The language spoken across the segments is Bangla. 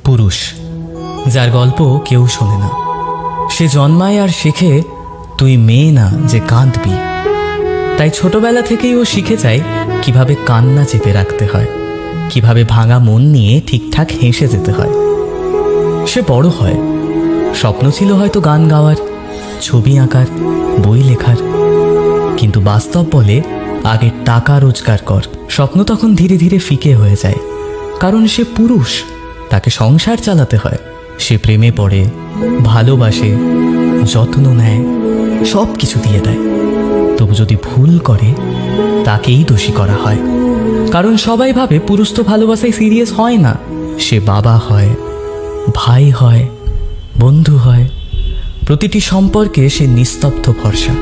পুরুষ, যার গল্প কেউ শোনে না। সে জন্মায় আর শেখে তুই মেয়ে না যে কাঁদবি। তাই ছোটবেলা থেকেই ও শিখে যায় কিভাবে কান্না চেপে রাখতে হয়, কিভাবে ভাঙা মন নিয়ে ঠিকঠাক হেসে যেতে হয়। সে বড় হয়, স্বপ্ন ছিল হয়তো গান গাওয়ার, ছবি আঁকার, বই লেখার, কিন্তু বাস্তব বলে আগে টাকা রোজগার কর। স্বপ্ন তখন ধীরে ধীরে ফিকে হয়ে যায়, কারণ সে পুরুষ, তাকে সংসার চালাতে হয়। সে প্রেমে পড়ে, ভালোবাসে, যত্ন নেয়, সব কিছু দিয়ে দেয়। তবু যদি ভুল করে তাকেই দোষী করা হয়, কারণ সবাই ভাবে পুরুষ তো ভালোবাসায় সিরিয়াস হয় না। সে বাবা হয়, ভাই হয়, বন্ধু হয়, প্রতিটি সম্পর্কে সে নিস্তব্ধ ভরসা।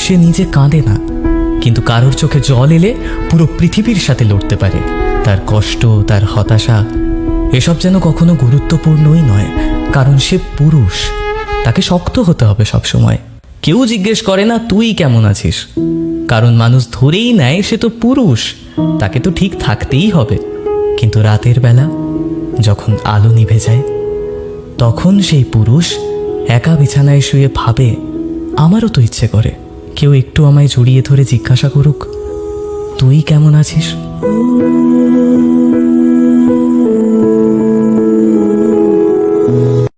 সে নিজে কাঁদে না, কিন্তু কারোর চোখে জল এলে পুরো পৃথিবীর সাথে লড়তে পারে। তার কষ্ট, তার হতাশা এসব যেন কখনো গুরুত্বপূর্ণই নয়, কারণ সে পুরুষ। তাকে শক্ত হতে হবে সব সময়। কেউ জিজ্ঞেস করে না তুই কেমন আছিস, কারণ মানুষ ধরেই নেয় সে তো পুরুষ, তাকে তো ঠিক থাকতেই হবে। কিন্তু রাতের বেলা যখন আলো নিভে যায়, তখন সেই পুরুষ একা বিছানায় শুয়ে ভাবে, আমারও তো ইচ্ছে করে কেউ একটু আমায় জড়িয়ে ধরে জিজ্ঞাসা করুক তুই কেমন আছিস।